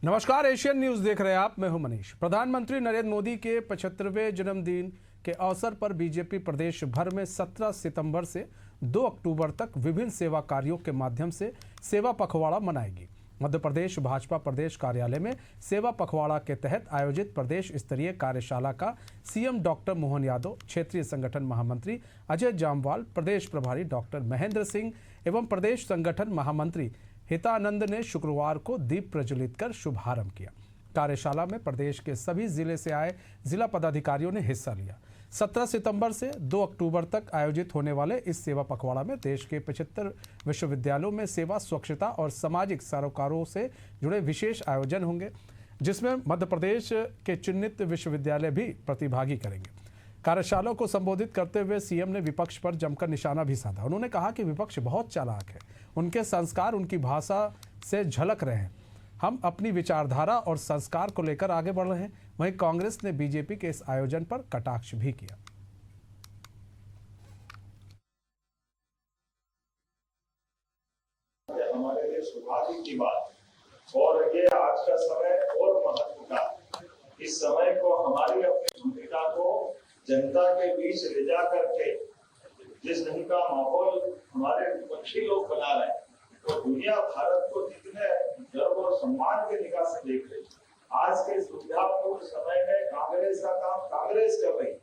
नमस्कार, Asian news देख रहे हैं आप। मैं हूं मनीष। प्रधानमंत्री नरेंद्र मोदी के 75वें जन्मदिन के अवसर पर बीजेपी प्रदेश भर में 17 सितंबर से 2 अक्टूबर तक विभिन्न सेवा कार्यों के माध्यम से सेवा पखवाड़ा मनाएगी। मध्य प्रदेश भाजपा प्रदेश कार्यालय में सेवा पखवाड़ा के तहत आयोजित प्रदेश स्तरीय कार्यशाला का सीएम डॉक्टर मोहन यादव, क्षेत्रीय संगठन महामंत्री अजय जामवाल, प्रदेश प्रभारी डॉक्टर महेंद्र सिंह एवं प्रदेश संगठन महामंत्री हितानंद ने शुक्रवार को दीप प्रज्वलित कर शुभारंभ किया। कार्यशाला में प्रदेश के सभी जिले से आए जिला पदाधिकारियों ने हिस्सा लिया। 17 सितंबर से 2 अक्टूबर तक आयोजित होने वाले इस सेवा पखवाड़ा में देश के 75 विश्वविद्यालयों में सेवा, स्वच्छता और सामाजिक सरोकारों से जुड़े विशेष आयोजन होंगे, जिसमें मध्य प्रदेश के चिन्हित विश्वविद्यालय भी प्रतिभागी करेंगे। कार्यशाला को संबोधित करते हुए सीएम ने विपक्ष पर जमकर निशाना भी साधा। उन्होंने कहा कि विपक्ष बहुत चालाक है, उनके संस्कार उनकी भाषा से झलक रहे हैं। हम अपनी विचारधारा और संस्कार को लेकर आगे बढ़ रहे हैं। वहीं कांग्रेस ने बीजेपी के इस आयोजन पर कटाक्ष भी किया। हमारे लिए सौभाग्य की बात और ये आज का समय और महत्व का, इस समय को हमारी अपनी भूमिका को जनता के बीच ले जा करके जिस ढंग का माहौल हमारे विपक्षी लोग बना रहे हैं, तो दुनिया भारत को जितने गर्व और सम्मान के निगाह से देख रही। आज के सुविधापूर्ण समय में कांग्रेस का काम कांग्रेस कर रही,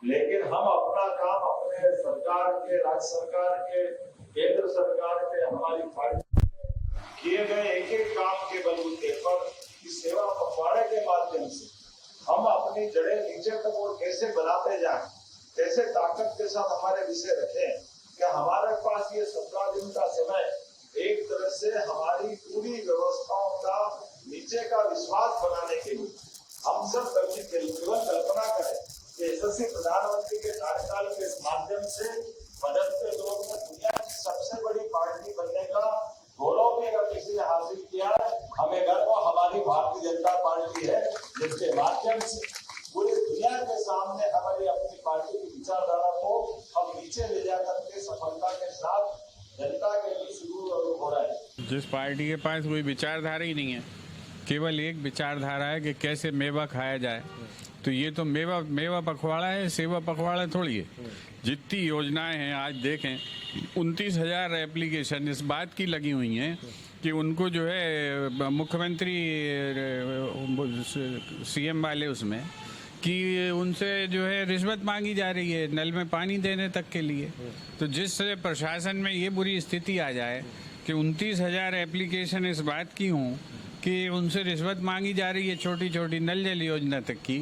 लेकिन हम अपना काम अपने सरकार के, राज्य सरकार के, केंद्र सरकार के, हमारी पार्टी किए गए एक एक काम के बलबूते पर इस सेवा पखवाड़े के माध्यम से हम अपनी जड़ें नीचे तक और कैसे बनाते जाएं, कैसे ताकत के साथ हमारे विषय रखें। क्या हमारे पास ये 17 दिन का समय एक तरह से हमारी पूरी व्यवस्थाओं का नीचे का विश्वास बनाने के लिए हम सब केवल कल्पना करें कि यशस्वी प्रधानमंत्री के कार्यकाल के माध्यम से बदलते दौर में दुनिया की सबसे बड़ी पार्टी बनने का गौरव भी अगर किसी ने हासिल किया है, हमें गर्व हमारी भारतीय जनता पार्टी है, जिसके माध्यम से पूरी दुनिया के सामने हमारी अपनी पार्टी की विचारधारा को हम नीचे ले जाकर के सफलता के साथ जनता के लिए शुरू हो रहा है। जिस पार्टी के पास कोई विचारधारा ही नहीं है, केवल एक विचारधारा है कि कैसे मेवा खाया जाए, तो ये तो मेवा पखवाड़ा है, सेवा पखवाड़ा थोड़ी है। जितनी योजनाएं हैं आज देखें, 29,000 एप्लीकेशन इस बात की लगी हुई हैं कि उनको जो है मुख्यमंत्री सीएम वाले उसमें कि उनसे जो है रिश्वत मांगी जा रही है नल में पानी देने तक के लिए। तो जिससे प्रशासन में ये बुरी स्थिति आ जाए कि 29,000 एप्लीकेशन इस बात की हों कि उनसे रिश्वत मांगी जा रही है छोटी छोटी नल जल योजना तक की,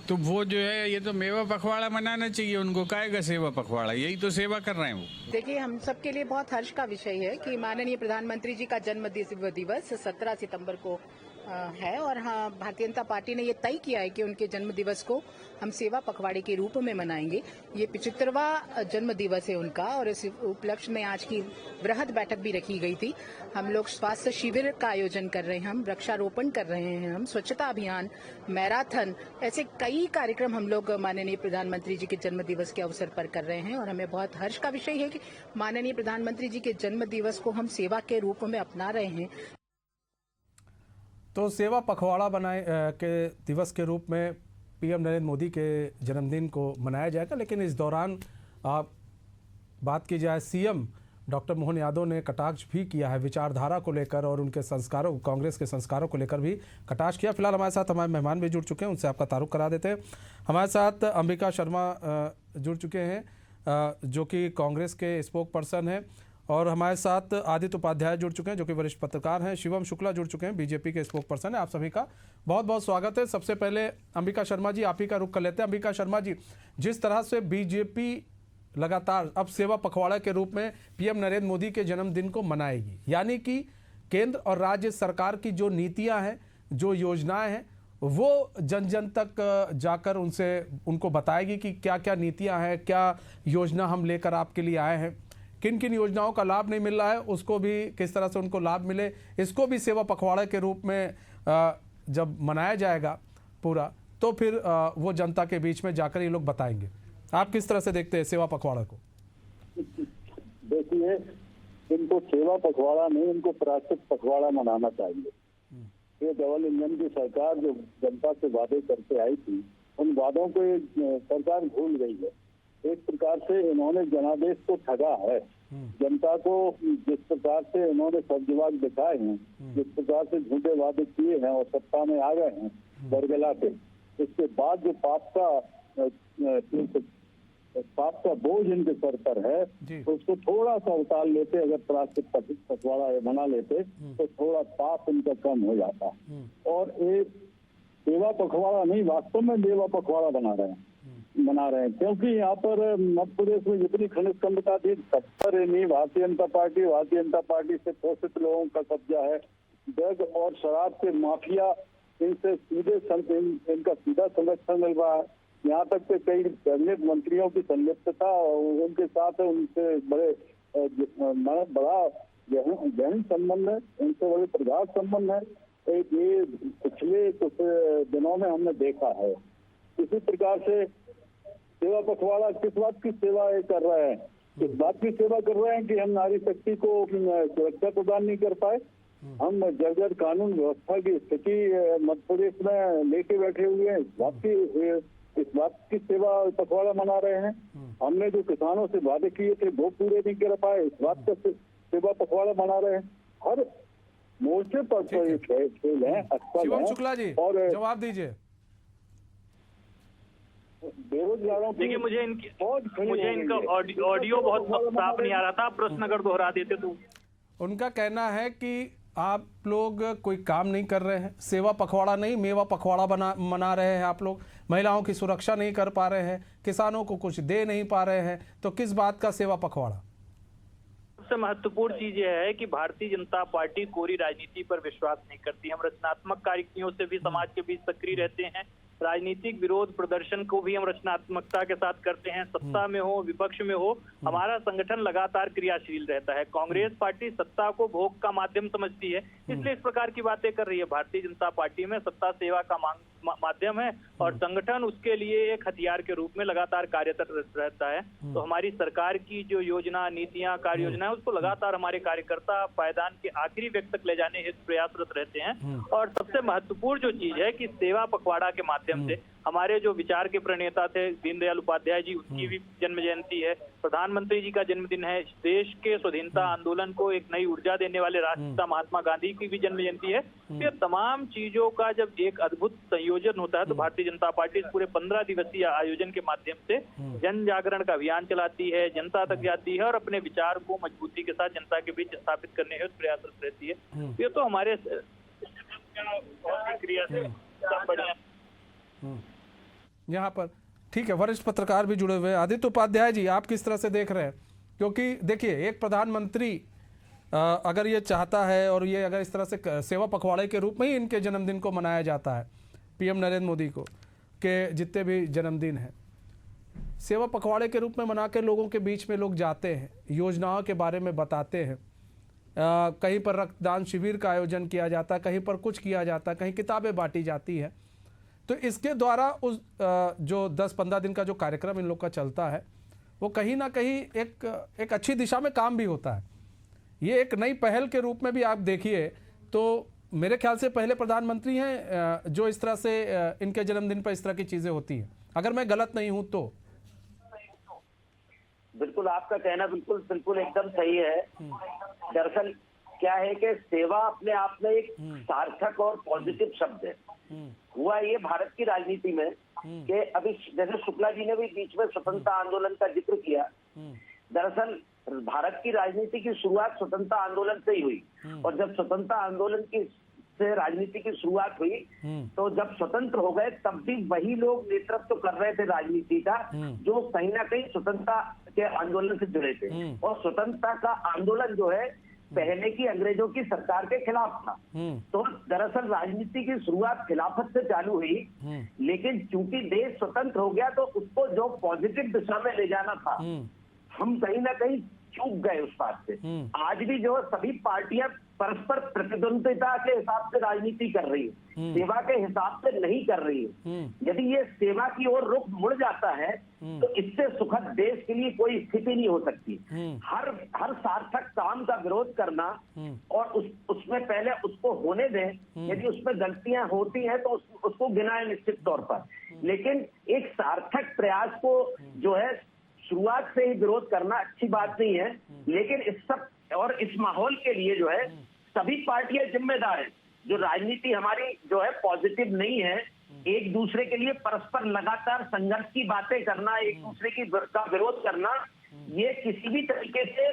तो वो जो है ये तो मेवा पखवाड़ा मनाना चाहिए उनको। काहेगा सेवा पखवाड़ा, यही तो सेवा कर रहे हैं वो। देखिए, हम सबके लिए बहुत हर्ष का विषय है कि माननीय प्रधानमंत्री जी का जन्म दिवस 17 सितंबर को है और हाँ, भारतीय जनता पार्टी ने ये तय किया है कि उनके जन्म दिवस को हम सेवा पखवाड़े के रूप में मनाएंगे। ये 75वां जन्म दिवस है उनका और इस उपलक्ष्य में आज की वृहद बैठक भी रखी गई थी। हम लोग स्वास्थ्य शिविर का आयोजन कर रहे हैं, हम वृक्षारोपण कर रहे हैं, हम स्वच्छता अभियान, मैराथन, ऐसे कई कार्यक्रम हम लोग माननीय प्रधानमंत्री जी के जन्म दिवस के अवसर पर कर रहे हैं। और हमें बहुत हर्ष का विषय है कि माननीय प्रधानमंत्री जी के जन्म दिवस को हम सेवा के रूप में अपना रहे हैं। तो सेवा पखवाड़ा बनाए के दिवस के रूप में पीएम नरेंद्र मोदी के जन्मदिन को मनाया जाएगा। लेकिन इस दौरान आप बात की जाए, सीएम डॉक्टर मोहन यादव ने कटाक्ष भी किया है विचारधारा को लेकर और उनके संस्कारों, कांग्रेस के संस्कारों को लेकर भी कटाक्ष किया। फिलहाल हमारे साथ हमारे मेहमान भी जुड़ चुके हैं, उनसे आपका तारुफ करा देते हैं। हमारे साथ अंबिका शर्मा जुड़ चुके हैं जो कि कांग्रेस के स्पोक पर्सन हैं, और हमारे साथ आदित्य उपाध्याय जुड़ चुके हैं जो कि वरिष्ठ पत्रकार हैं। शिवम शुक्ला जुड़ चुके हैं, बीजेपी के स्पोक पर्सन है। आप सभी का बहुत बहुत स्वागत है। सबसे पहले अंबिका शर्मा जी, आप ही का रुख कर लेते हैं। अंबिका शर्मा जी, जिस तरह से बीजेपी लगातार अब सेवा पखवाड़ा के रूप में पीएम नरेंद्र मोदी के जन्मदिन को मनाएगी, यानी कि केंद्र और राज्य सरकार की जो नीतियां हैं, जो योजनाएं हैं, वो जन जन तक जाकर उनको बताएगी कि क्या क्या नीतियां हैं, क्या योजना हम लेकर आपके लिए आए हैं, किन किन योजनाओं का लाभ नहीं मिल रहा है उसको भी किस तरह से उनको लाभ मिले, इसको भी सेवा पखवाड़े के रूप में जब मनाया जाएगा पूरा, तो फिर वो जनता के बीच में जाकर ये लोग बताएंगे। आप किस तरह से देखते हैं सेवा पखवाड़ा को? देखिए, इनको सेवा पखवाड़ा नहीं, इनको प्राकृतिक पखवाड़ा मनाना चाहिए। ये डबल इंजन की सरकार जो जनता से वादे करके आई थी, उन वादों को ये सरकार भूल गई है। एक प्रकार से इन्होंने जनादेश को ठगा है। जनता को जिस प्रकार से इन्होंने सब्जवाग दिखाए हैं, जिस प्रकार से झूठे वादे किए हैं और सत्ता में आ गए हैं बरगला के, इसके बाद जो पाप का बोझ इनके सर पर है, तो उसको थोड़ा सा उतार लेते, अगर प्रायश्चित पखवाड़ा बना लेते तो थोड़ा पाप इनका कम हो जाता। और एक सेवा पखवाड़ा नहीं, वास्तव में देवा पखवाड़ा बना रहे हैं, क्योंकि यहाँ पर मध्य प्रदेश में जितनी खनिज संपदा थी सब पर इन्हीं भारतीय जनता पार्टी से पोषित लोगों का कब्जा है। ड्रग और शराब के माफिया, इनसे इनका सीधा संरक्षण मिल रहा है। यहाँ तक कि कई कैबिनेट मंत्रियों की संलिप्तता उनके साथ है, उनसे बड़ा गहन संबंध है, उनसे बड़े प्रगाढ़ संबंध है। ये पिछले कुछ दिनों में हमने देखा है। इसी प्रकार से सेवा पखवाड़ा किस बात की सेवा कर रहे हैं? इस बात की सेवा कर रहे हैं कि हम नारी शक्ति को सुरक्षा प्रदान नहीं कर पाए। हम जर्जर कानून व्यवस्था की स्थिति मध्य प्रदेश में लेके बैठे हुए हैं। इस बात की सेवा पखवाड़ा मना रहे हैं। हमने जो किसानों से वादे किए थे वो पूरे नहीं कर पाए, इस बात का सेवा पखवाड़ा मना रहे हैं। हर मोर्चे पर खेल है। शिवम शुक्ला जी, और जवाब दीजिए। बेरोजगारों देखिए, मुझे इनका ऑडियो बहुत साफ नहीं आ रहा था, प्रश्न अगर दोहरा देते तो। उनका कहना है कि आप लोग कोई काम नहीं कर रहे हैं, सेवा पखवाड़ा नहीं मेवा पखवाड़ा मना रहे हैं आप लोग, महिलाओं की सुरक्षा नहीं कर पा रहे हैं, किसानों को कुछ दे नहीं पा रहे हैं, तो किस बात का सेवा पखवाड़ा? सबसे महत्वपूर्ण चीज यह है कि भारतीय जनता पार्टी कोरी राजनीति पर विश्वास नहीं करती। हम रचनात्मक कार्यों से भी समाज के बीच सक्रिय रहते हैं। राजनीतिक विरोध प्रदर्शन को भी हम रचनात्मकता के साथ करते हैं। सत्ता में हो विपक्ष में हो, हमारा संगठन लगातार क्रियाशील रहता है। कांग्रेस पार्टी सत्ता को भोग का माध्यम समझती है, इसलिए इस प्रकार की बातें कर रही है। भारतीय जनता पार्टी में सत्ता सेवा का माध्यम है और संगठन उसके लिए एक हथियार के रूप में लगातार कार्यरत रहता है। तो हमारी सरकार की जो योजना, नीतियां, कार्य योजना है, उसको लगातार हमारे कार्यकर्ता पायदान के आखिरी व्यक्ति तक ले जाने हेतु प्रयासरत रहते हैं। और सबसे महत्वपूर्ण जो चीज है कि सेवा पखवाड़ा के माध्यम से हमारे जो विचार के प्रणेता थे दीनदयाल उपाध्याय जी, उनकी भी जन्म जयंती है, प्रधानमंत्री जी का जन्मदिन है, देश के स्वाधीनता आंदोलन को एक नई ऊर्जा देने वाले राष्ट्रपिता महात्मा गांधी की भी जन्म जयंती है। ये तमाम चीजों का जब एक अद्भुत संयोजन होता है तो भारतीय जनता पार्टी इस पूरे 15 दिवसीय आयोजन के माध्यम से जन जागरण का अभियान चलाती है, जनता तक जाती है और अपने विचार को मजबूती के साथ जनता के बीच स्थापित करने हेतु प्रयासरत रहती है। ये तो हमारे क्रिया से बढ़िया। यहाँ पर ठीक है, वरिष्ठ पत्रकार भी जुड़े हुए हैं। आदित्य उपाध्याय जी, आप किस तरह से देख रहे हैं? क्योंकि देखिए, एक प्रधानमंत्री अगर ये चाहता है और ये अगर इस तरह से सेवा पखवाड़े के रूप में ही इनके जन्मदिन को मनाया जाता है, पीएम नरेंद्र मोदी को के जितने भी जन्मदिन हैं, सेवा पखवाड़े के रूप में मना के लोगों के बीच में लोग जाते हैं, योजनाओं के बारे में बताते हैं, कहीं पर रक्तदान शिविर का आयोजन किया जाता है, कहीं पर कुछ किया जाता है, कहीं किताबें बांटी जाती है। तो इसके द्वारा उस जो 10-15 दिन का जो कार्यक्रम इन लोग का चलता है वो कहीं ना कहीं एक अच्छी दिशा में काम भी होता है। ये एक नई पहल के रूप में भी आप देखिए तो मेरे ख्याल से पहले प्रधानमंत्री हैं जो इस तरह से इनके जन्मदिन पर इस तरह की चीज़ें होती हैं, अगर मैं गलत नहीं हूं तो। बिल्कुल, आपका कहना बिल्कुल एकदम सही है। दरअसल क्या है कि सेवा अपने आप में एक सार्थक और पॉजिटिव शब्द है। हुआ ये भारत की राजनीति में कि अभी जैसे शुक्ला जी ने भी बीच में स्वतंत्रता आंदोलन का जिक्र किया, दरअसल भारत की राजनीति की शुरुआत स्वतंत्रता आंदोलन से ही हुई और जब स्वतंत्रता आंदोलन की से राजनीति की शुरुआत हुई तो जब स्वतंत्र हो गए तब भी वही लोग नेतृत्व कर रहे थे राजनीति का जो कहीं ना कहीं स्वतंत्रता के आंदोलन से जुड़े थे। और स्वतंत्रता का आंदोलन जो है पहले की अंग्रेजों की सरकार के खिलाफ था। तो दरअसल राजनीति की शुरुआत खिलाफत से चालू हुई, लेकिन चूंकि देश स्वतंत्र हो गया तो उसको जो पॉजिटिव दिशा में ले जाना था हम कहीं ना कहीं चूक गए उस बात से। आज भी जो सभी पार्टियां परस्पर प्रतिद्वंदिता के हिसाब से राजनीति कर रही है, सेवा के हिसाब से नहीं कर रही है। यदि ये सेवा की ओर रुख मुड़ जाता है तो इससे सुखद देश के लिए कोई स्थिति नहीं हो सकती। हर सार्थक काम का विरोध करना और उसमें पहले उसको होने दें, यदि उसमें गलतियां होती हैं तो उसको गिनाएं निश्चित तौर पर, लेकिन एक सार्थक प्रयास को जो है शुरुआत से ही विरोध करना अच्छी बात नहीं है। लेकिन इस सब और इस माहौल के लिए जो है सभी पार्टियां जिम्मेदार हैं। जो राजनीति हमारी जो है पॉजिटिव नहीं है, एक दूसरे के लिए परस्पर लगातार संघर्ष की बातें करना, एक दूसरे की का विरोध करना, ये किसी भी तरीके से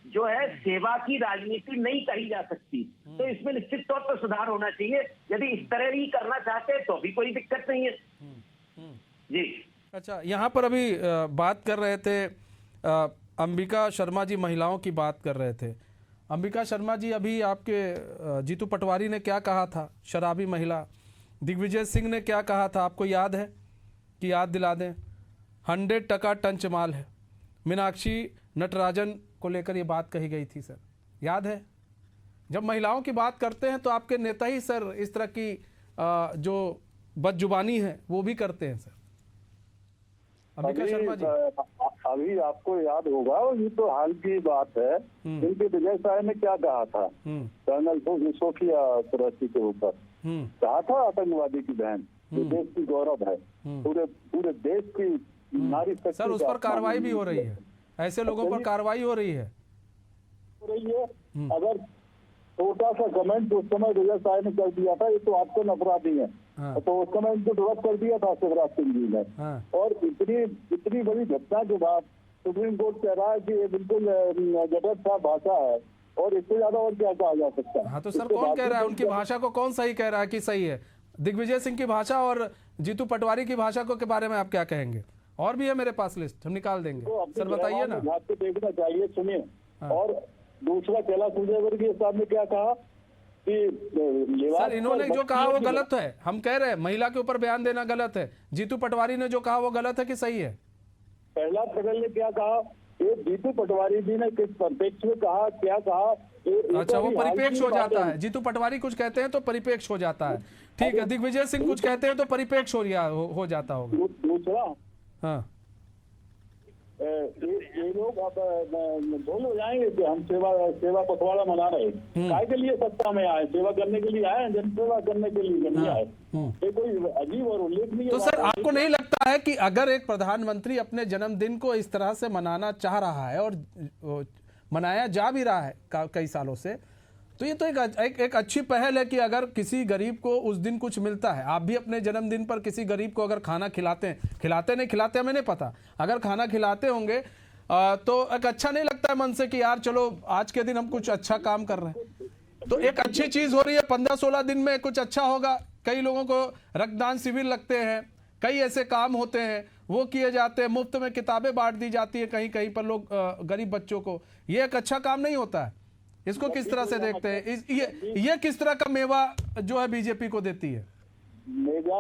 जो है सेवा की राजनीति नहीं कही जा सकती। तो इसमें निश्चित तौर पर सुधार होना चाहिए। यदि इस तरह ही करना चाहते हैं तो भी कोई दिक्कत नहीं है जी। अच्छा, यहाँ पर अभी बात कर रहे थे अंबिका शर्मा जी, महिलाओं की बात कर रहे थे। अंबिका शर्मा जी, अभी आपके जीतू पटवारी ने क्या कहा था, शराबी महिला। दिग्विजय सिंह ने क्या कहा था, आपको याद है कि याद दिला दें? 100% टंच माल है। मीनाक्षी नटराजन को लेकर ये बात कही गई थी सर, याद है? जब महिलाओं की बात करते हैं तो आपके नेता ही सर इस तरह की जो बदजुबानी है वो भी करते हैं सर। अंबिका शर्मा जी, अभी आपको याद होगा, ये तो हाल की बात है, इनके विजय साय ने क्या कहा था कर्नल सोफिया कुरैशी के ऊपर? कहा था आतंकवादी की बहन, ये देश की गौरव है, पूरे देश की नारी शक्ति। सर, उस पर कार्रवाई भी हो रही है, ऐसे लोगों पर कार्रवाई हो रही है। अगर छोटा सा कमेंट उस समय विजय साय ने कर दिया था, ये तो आपको अपराधी है, तो उस समय इनको ड्रॉप कर दिया था शिवराज सिंह जी ने। और इतनी बड़ी घटना के बाद सुप्रीम कोर्ट कह रहा है कि ये बिल्कुल गलत था, भाषा है, और इससे ज्यादा और क्या कहा जा सकता है? हाँ, तो सर कौन कह रहा है उनकी भाषा को, कौन सही कह रहा है कि सही है? दिग्विजय सिंह की भाषा और जीतू पटवारी की भाषा को के बारे में आप क्या कहेंगे? और भी है मेरे पास लिस्ट, हम निकाल देंगे। तो सर बताइए ना। आपको देखना चाहिए, सुनिए। और दूसरा कैलाश विजयवर्गीय साहब ने क्या कहा कि सर इन्होंने जो कहा वो गलत है, हम कह रहे हैं महिला के ऊपर बयान देना गलत है। जीतू पटवारी ने जो कहा वो गलत है कि सही है? पहला पटेल ने क्या कहा, जीतू पटवारी जी ने किस परिप्रेक्ष्य में कहा, क्या कहा? अच्छा, वो परिपेक्ष हो जाता है। जीतू पटवारी कुछ कहते हैं तो परिपेक्ष हो जाता है, ठीक है। दिग्विजय सिंह कुछ कहते हैं तो परिपेक्ष हो जाता होगा। दूसरा, हाँ, ये लोग अब बोल हो जाएंगे कि हम सेवा पखवाड़ा मना रहे हैं। काय के लिए सत्ता में आए? सेवा करने के लिए आए, जन सेवा करने के लिए नहीं आए। ये कोई अजीब और उल्लेखनीय। तो सर आपको नहीं लगता है कि अगर एक प्रधानमंत्री अपने जन्मदिन को इस तरह से मनाना चाह रहा है और मनाया जा भी रहा है कई सालों से, तो ये तो एक अच्छी पहल है कि अगर किसी गरीब को उस दिन कुछ मिलता है। आप भी अपने जन्मदिन पर किसी गरीब को अगर खाना खिलाते हमें नहीं पता, अगर खाना खिलाते होंगे तो एक अच्छा नहीं लगता है मन से कि यार चलो आज के दिन हम कुछ अच्छा काम कर रहे हैं। तो एक अच्छी चीज हो रही है, 15-16 दिन में कुछ अच्छा होगा। कई लोगों को रक्तदान शिविर लगते हैं, कई ऐसे काम होते हैं वो किए जाते हैं, मुफ्त में किताबें बांट दी जाती है कहीं कहीं पर लोग गरीब बच्चों को। ये एक अच्छा काम नहीं होता है? इसको किस तरह से देखते हैं? ये किस तरह का मेवा जो है बीजेपी को देती है? मेवा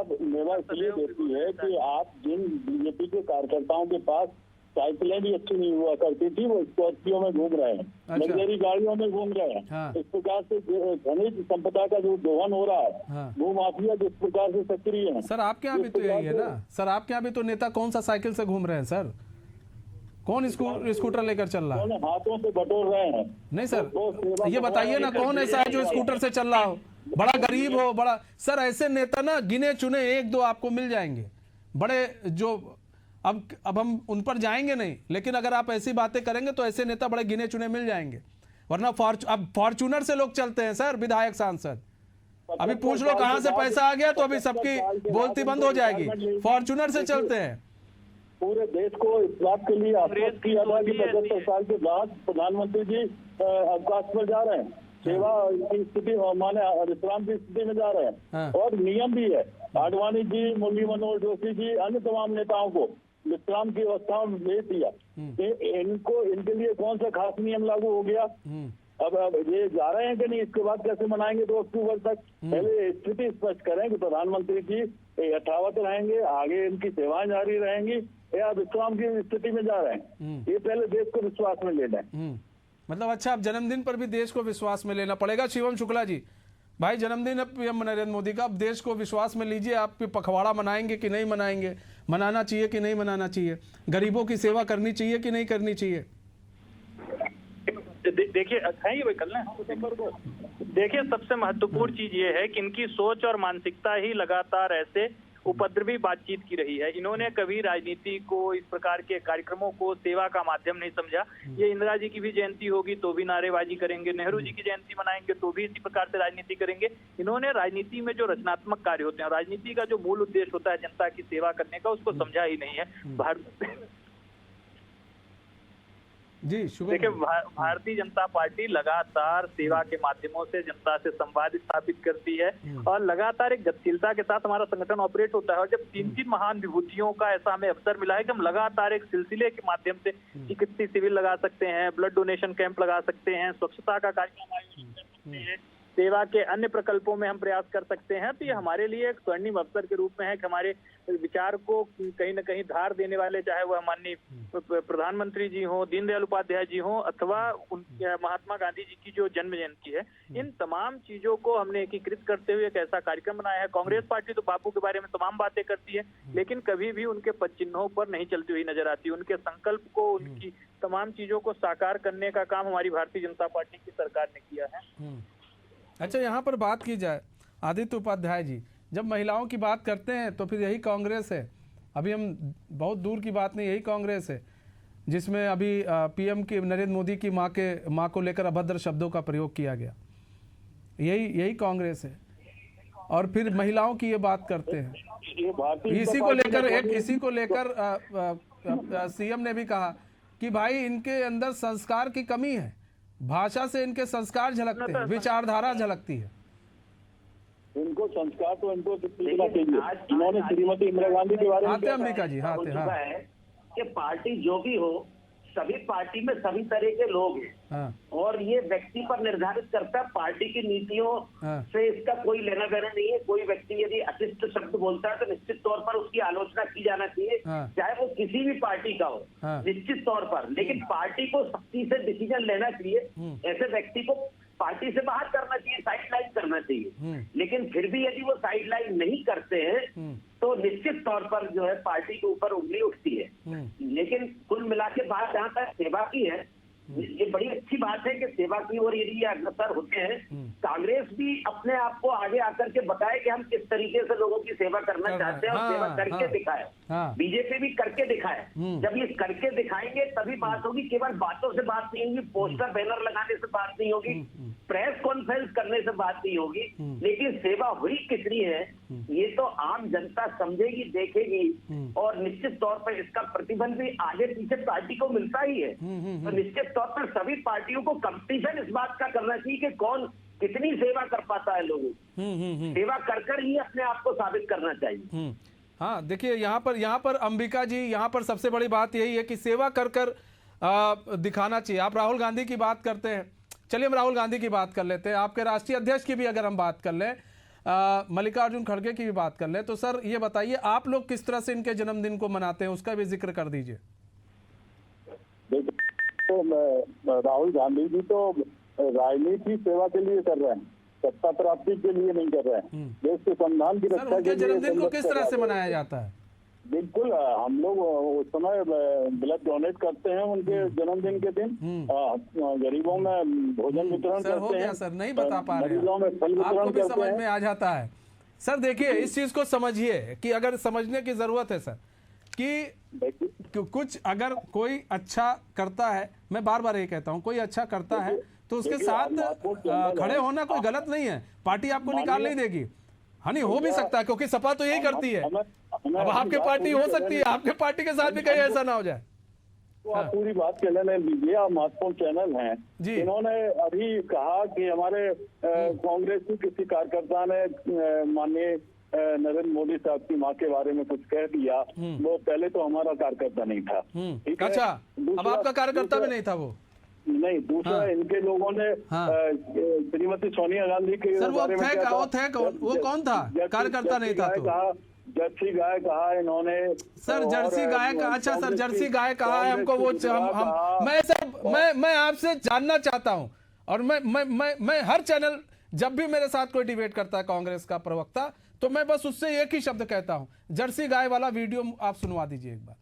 इसलिए देती है कि आप जिन बीजेपी के कार्यकर्ताओं के पास साइकिलें भी अच्छी नहीं हुआ करती थी, वो स्कॉर्पियो में घूम रहे हैं, लग्जरी गाड़ियों में घूम रहे हैं। हाँ। इस प्रकार से खनिज संपदा का जो दोहन हो रहा है, हाँ। भू माफिया जिस प्रकार से सक्रिय है। सर आपके यहाँ भी तो यही है ना? सर आपके यहाँ भी तो नेता कौन सा साइकिल से घूम रहे हैं सर? कौन स्कूटर लेकर चल रहा है? हाथों से बटोर रहे हैं। नहीं सर, ये बताइए ना कौन ऐसा है जो स्कूटर से चल रहा हो, बड़ा गरीब हो, बड़ा। सर ऐसे नेता ना गिने चुने 1-2 आपको मिल जाएंगे, बड़े जो अब हम उन पर जाएंगे नहीं, लेकिन अगर आप ऐसी बातें करेंगे तो ऐसे नेता बड़े गिने चुने मिल जाएंगे। वरना अब फॉर्च्यूनर से लोग चलते हैं सर, विधायक सांसद। अभी पूछ लो कहां से पैसा आ गया तो अभी सबकी बोलती बंद हो जाएगी। फॉर्च्यूनर से चलते हैं। पूरे देश को इस बात के लिए आश्वस्त किया था कि 75 साल के बाद प्रधानमंत्री जी अवकाश पर जा रहे हैं, सेवा की स्थिति माने विश्राम की स्थिति में जा रहे हैं। और नियम भी है, आडवाणी जी, मुरली मनोहर जोशी जी, अन्य तमाम नेताओं को विश्राम की अवस्था में भेज दिया। इनके लिए कौन सा खास नियम लागू हो गया? अब ये जा रहे हैं कि नहीं, इसके बाद कैसे मनाएंगे 2 अक्टूबर तक? पहले स्थिति स्पष्ट करें कि प्रधानमंत्री जी यथावत रहेंगे, आगे इनकी सेवाएं जारी रहेंगी या विश्राम की स्थिति में जा रहे हैं। ये पहले देश को विश्वास में लेना है। मतलब अच्छा, अब जन्मदिन पर भी देश को विश्वास में लेना पड़ेगा। शिवम शुक्ला जी, भाई जन्मदिन है पीएम नरेंद्र मोदी का, अब देश को विश्वास में लीजिए। आप पखवाड़ा मनाएंगे कि नहीं मनाएंगे, मनाना चाहिए कि नहीं मनाना चाहिए, गरीबों की सेवा करनी चाहिए कि नहीं करनी चाहिए? देखिए देखिए, सबसे महत्वपूर्ण चीज ये है कि इनकी सोच और मानसिकता ही लगातार ऐसे उपद्रवी बातचीत की रही है। इन्होंने कभी राजनीति को, इस प्रकार के कार्यक्रमों को सेवा का माध्यम नहीं समझा। ये इंदिरा जी की भी जयंती होगी तो भी नारेबाजी करेंगे, नेहरू जी की जयंती मनाएंगे तो भी इसी प्रकार से राजनीति करेंगे। इन्होंने राजनीति में जो रचनात्मक कार्य होते हैं, राजनीति का जो मूल उद्देश्य होता है जनता की सेवा करने का, उसको समझा ही नहीं है। जी देखिए, भारतीय जनता पार्टी लगातार सेवा के माध्यमों से जनता से संवाद स्थापित करती है और लगातार एक गतिशीलता के साथ हमारा संगठन ऑपरेट होता है। और जब 3 महान विभूतियों का ऐसा हमें अवसर मिला है कि हम लगातार एक सिलसिले के माध्यम से चिकित्सीय शिविर लगा सकते हैं, ब्लड डोनेशन कैंप लगा सकते हैं, स्वच्छता का कार्यक्रम आयोजित कर सकते हैं, सेवा के अन्य प्रकल्पों में हम प्रयास कर सकते हैं, तो ये हमारे लिए एक स्वर्णिम अवसर के रूप में है कि हमारे विचार को कहीं न कहीं धार देने वाले, चाहे वह माननीय प्रधानमंत्री जी हो, दीनदयाल उपाध्याय जी हो, अथवा महात्मा गांधी जी की जो जन्म जयंती है, इन तमाम चीजों को हमने एकीकृत करते हुए एक ऐसा कार्यक्रम बनाया है। कांग्रेस पार्टी तो बापू के बारे में तमाम बातें करती है, लेकिन कभी भी उनके पद चिन्हों पर नहीं चलती हुई नजर आती। उनके संकल्प को, उनकी तमाम चीजों को साकार करने का काम हमारी भारतीय जनता पार्टी की सरकार ने किया है। अच्छा, यहाँ पर बात की जाए आदित्य उपाध्याय जी, जब महिलाओं की बात करते हैं तो फिर यही कांग्रेस है। अभी हम बहुत दूर की बात नहीं, यही कांग्रेस है जिसमें अभी पीएम की नरेंद्र मोदी की माँ को लेकर अभद्र शब्दों का प्रयोग किया गया। यही कांग्रेस है। और फिर महिलाओं की ये बात करते हैं। इसी को लेकर सीएम ने भी कहा कि भाई इनके अंदर संस्कार की कमी है, भाषा से इनके संस्कार झलकते हैं, विचारधारा झलकती है। इनको संस्कार तो इनको इन्होंने श्रीमती इंदिरा गांधी के बारे में अंबिका जी है कि पार्टी जो भी हो, सभी पार्टी में सभी तरह के लोग हैं और ये व्यक्ति पर निर्धारित करता है, पार्टी की नीतियों से इसका कोई लेना देना नहीं है। कोई व्यक्ति यदि अशिष्ट शब्द बोलता है तो निश्चित तौर पर उसकी आलोचना की जाना चाहिए, चाहे वो किसी भी पार्टी का हो, निश्चित तौर पर। लेकिन पार्टी को सख्ती से डिसीजन लेना चाहिए, ऐसे व्यक्ति को पार्टी से बाहर करना चाहिए, साइडलाइन करना चाहिए। लेकिन फिर भी यदि वो साइडलाइन नहीं करते हैं तो निश्चित तौर पर जो है पार्टी के ऊपर उंगली उठती है। लेकिन कुल मिला के बात जहाँ तक सेवा की है, ये बड़ी अच्छी बात है कि सेवा की ओर यदि ये अग्रसर होते हैं। कांग्रेस भी अपने आप को आगे आकर के बताए कि हम किस तरीके से लोगों की सेवा करना चाहते हैं और सेवा करके दिखाए। बीजेपी भी करके दिखाए। जब ये करके दिखाएंगे तभी बात होगी, केवल बातों से बात नहीं होगी, पोस्टर बैनर लगाने से बात नहीं होगी, प्रेस कॉन्फ्रेंस करने से बात नहीं होगी। लेकिन सेवा हुई कितनी है ये तो आम जनता समझेगी, देखेगी और निश्चित तौर पर इसका प्रतिफल भी आगे पीछे पार्टी को मिलता ही है। तो निश्चित तौर पर सभी पार्टियों को कंपटीशन इस बात का करना चाहिए कि कौन कितनी सेवा कर पाता है लोगों की। सेवा कर ही अपने आप को साबित करना चाहिए। हाँ, देखिए यहाँ पर अंबिका जी, यहाँ पर सबसे बड़ी बात यही है कि सेवा कर दिखाना चाहिए। आप राहुल गांधी की बात करते हैं, चलिए हम राहुल गांधी की बात कर लेते हैं। आपके राष्ट्रीय अध्यक्ष की भी अगर हम बात कर लें, मल्लिकार्जुन खड़गे की भी बात कर लें, तो सर ये बताइए आप लोग किस तरह से इनके जन्मदिन को मनाते हैं, उसका भी जिक्र कर दीजिए। तो राहुल गांधी जी तो राजनीति सेवा के लिए कर रहे हैं, सत्ता प्राप्ति के लिए नहीं कर रहे हैं। देश के संविधान की रक्षा के लिए। जन्मदिन को किस तरह से मनाया जाता है? बिल्कुल, हम लोग उस समय ब्लड डोनेट करते हैं उनके जन्मदिन के दिन, गरीबों में भोजन वितरण करते हैं। सर नहीं बता पा रहे हैं, में फल वितरण आपको भी करते समझ हैं। में आ जाता है। सर देखिए, इस चीज को समझिए कि अगर समझने की जरूरत है सर, कि कुछ अगर कोई अच्छा करता है, मैं बार बार ये कहता हूँ, कोई अच्छा करता है तो उसके साथ खड़े होना कोई गलत नहीं है। पार्टी आपको निकाल नहीं देगी। हाँ, नहीं हो भी सकता है क्योंकि सपा तो यही करती है। अब आपके पार्टी हो सकती है, आपके पार्टी के साथ भी कहीं ऐसा ना हो जाए। तो आप पूरी बात के लेने लीजिए, आप महत्वपूर्ण चैनल हैं। इन्होंने अभी कहा कि हमारे कांग्रेस की किसी कार्यकर्ता ने माननीय नरेंद्र मोदी साहब की माँ के बारे में कुछ कह दिया। वो पहले तो हमारा कार्यकर्ता नहीं था। अच्छा, अब आपका कार्यकर्ता भी नहीं था वो? नहीं, दूसरा इनके लोगों ने श्रीमती सोनिया गांधी के सर वो कौन था? कार्यकर्ता नहीं था तो जर्सी गाय कहा इन्होंने। सर जर्सी गाय का, अच्छा सर जर्सी गाय कहा है हमको, वो कहा। मैं सर मैं आपसे जानना चाहता हूं, और मैं हर चैनल जब भी मेरे साथ कोई डिबेट करता है कांग्रेस का प्रवक्ता, तो मैं बस उससे एक ही शब्द कहता हूं, जर्सी गाय वाला वीडियो आप सुनवा दीजिए एक बार,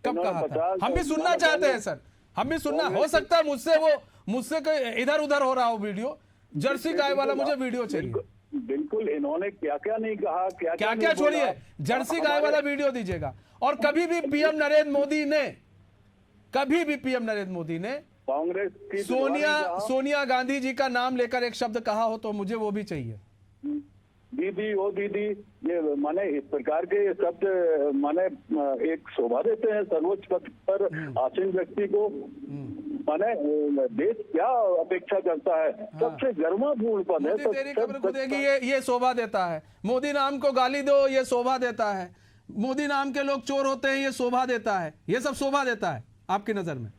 कब कहा था? हम भी सुनना चाहते हैं सर, हम भी सुनना, हो सकता है मुझसे कोई इधर उधर हो रहा हो वीडियो, जर्सी गाय वाला मुझे वीडियो चाहिए। बिल्कुल इन्होंने क्या क्या नहीं कहा, क्या क्या छोड़िए, जर्सी गाय वाला वीडियो दीजिएगा। और कभी भी पीएम नरेंद्र मोदी ने कांग्रेस की सोनिया गांधी जी का नाम लेकर एक शब्द कहा हो तो मुझे वो भी चाहिए। दीदी ओ दीदी, ये माने इस प्रकार के शब्द माने एक शोभा देते हैं सर्वोच्च पद पर आसीन व्यक्ति को। माने देश क्या अपेक्षा करता है, सबसे गर्मापूर्ण पद है। तेरी खबर खुदेगी, ये शोभा देता है। मोदी नाम को गाली दो, ये शोभा देता है। मोदी नाम के लोग चोर होते हैं, ये शोभा देता है। ये सब शोभा देता है आपकी नजर में?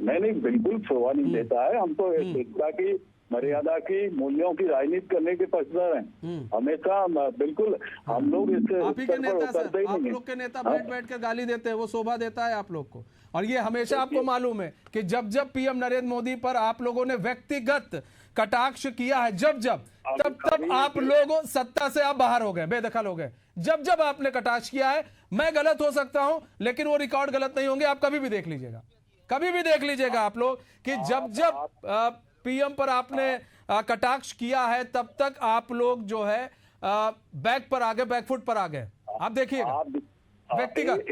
नहीं, बिल्कुल शोभा नहीं देता है। हम तो एकता की, मर्यादा की, मूल्यों की राजनीति करने के पक्षधर हैं हमेशा। बिल्कुल हम लोग इससे आप ही के नेता सर, आप लोग के नेता बैठ कर गाली देते हैं, वो शोभा देता है आप लोग को। और ये हमेशा आपको मालूम है कि जब पीएम नरेंद्र मोदी पर आप लोगों ने व्यक्तिगत कटाक्ष किया है, तब आप लोगों सत्ता से आप बाहर हो गए, बेदखल हो गए। जब आपने कटाक्ष किया है, मैं गलत हो सकता हूं लेकिन वो रिकॉर्ड गलत नहीं होंगे। आप कभी भी देख लीजिएगा आप लोग कि जब पीएम पर आपने कटाक्ष किया है, तब तक आप लोग जो है बैकफुट पर आ गए। आप देखिएगा व्यक्तिगत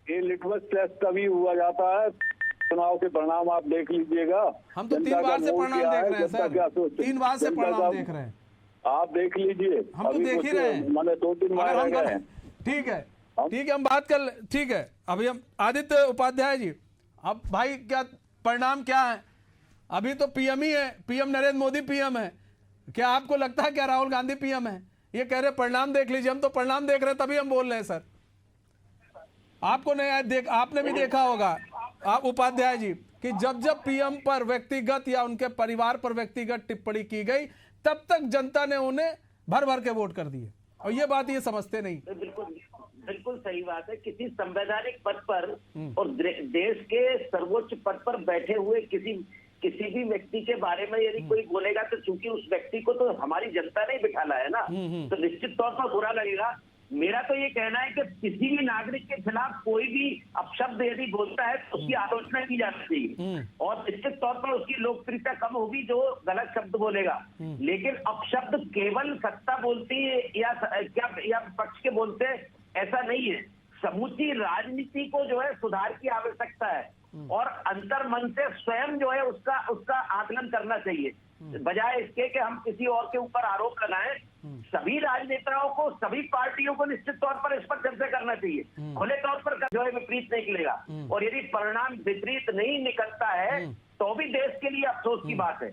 ये लिटमस टेस्ट कभी हुआ जाता है, चुनाव के परिणाम आप देख लीजिएगा। हम तो 3 बार से परिणाम देख रहे हैं सर, 3 बार से परिणाम देख रहे हैं, आप देख लीजिए। हम तो देख ही रहे हैं, मैंने 2-3 बार रह गए हैं। ठीक है हम बात कर, ठीक है। अभी हम आदित्य उपाध्याय जी, अब भाई क्या परिणाम क्या है? अभी तो पीएम ही है, पीएम नरेंद्र मोदी पीएम है। क्या आपको लगता है क्या राहुल गांधी पीएम है? ये कह रहे परिणाम देख लीजिए। हम तो परिणाम देख रहे हैं तभी हम बोल रहे हैं सर। आपको नहीं आपने भी देखा होगा आप उपाध्याय जी कि जब पीएम पर व्यक्तिगत या उनके परिवार पर व्यक्तिगत टिप्पणी की गई, तब तक जनता ने उन्हें भर के वोट कर दिए। और ये बात ये समझते नहीं। बिल्कुल सही बात है। किसी संवैधानिक पद पर और देश के सर्वोच्च पद पर बैठे हुए किसी भी व्यक्ति के बारे में यदि कोई बोलेगा, तो चूंकि उस व्यक्ति को तो हमारी जनता ने बिठाला है ना, तो निश्चित तौर पर बुरा लगेगा। मेरा तो ये कहना है कि किसी भी नागरिक के खिलाफ कोई भी अपशब्द यदि बोलता है तो उसकी आलोचना की जानी चाहिए, और निश्चित तौर पर उसकी लोकप्रियता कम होगी जो गलत शब्द बोलेगा। लेकिन अपशब्द केवल सत्ता बोलती है या पक्ष के बोलते, ऐसा नहीं है। समूची राजनीति को जो है सुधार की आवश्यकता है, और अंतर मन से स्वयं जो है उसका आकलन करना चाहिए, बजाय इसके कि हम किसी और के ऊपर आरोप लगाएं। सभी राजनेताओं को, सभी पार्टियों को निश्चित तौर पर इस पर चर्चा करना चाहिए। खुले तौर पर जो है विपरीत निकलेगा, और यदि परिणाम विपरीत नहीं निकलता है तो भी देश के लिए अफसोस की बात है।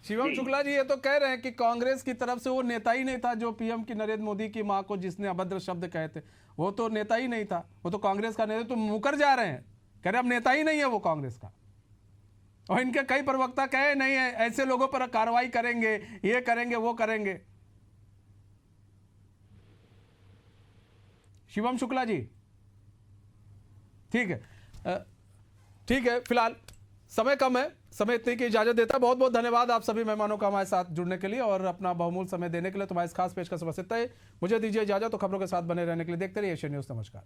शिवम शुक्ला जी ये तो कह रहे हैं कि कांग्रेस की तरफ से वो नेता ही नहीं था जो पीएम की नरेंद्र मोदी की मां को जिसने अभद्र शब्द कहे थे, वो तो नेता ही नहीं था, वो तो कांग्रेस का नेता। तो मुकर जा रहे हैं, कह रहे अब नेता ही नहीं है वो कांग्रेस का। और इनके कई प्रवक्ता कहे नहीं है, ऐसे लोगों पर कार्रवाई करेंगे, ये करेंगे, वो करेंगे। शिवम शुक्ला जी ठीक है, फिलहाल समय कम है, समय इतने की इजाजत देता है। बहुत बहुत धन्यवाद आप सभी मेहमानों का हमारे साथ जुड़ने के लिए और अपना बहुमूल्य समय देने के लिए। तुम्हारे इस खास पेशकश बस इतना ही। मुझे दीजिए इजाजत, तो खबरों के साथ बने रहने के लिए देखते रहिए एशियन न्यूज़। नमस्कार।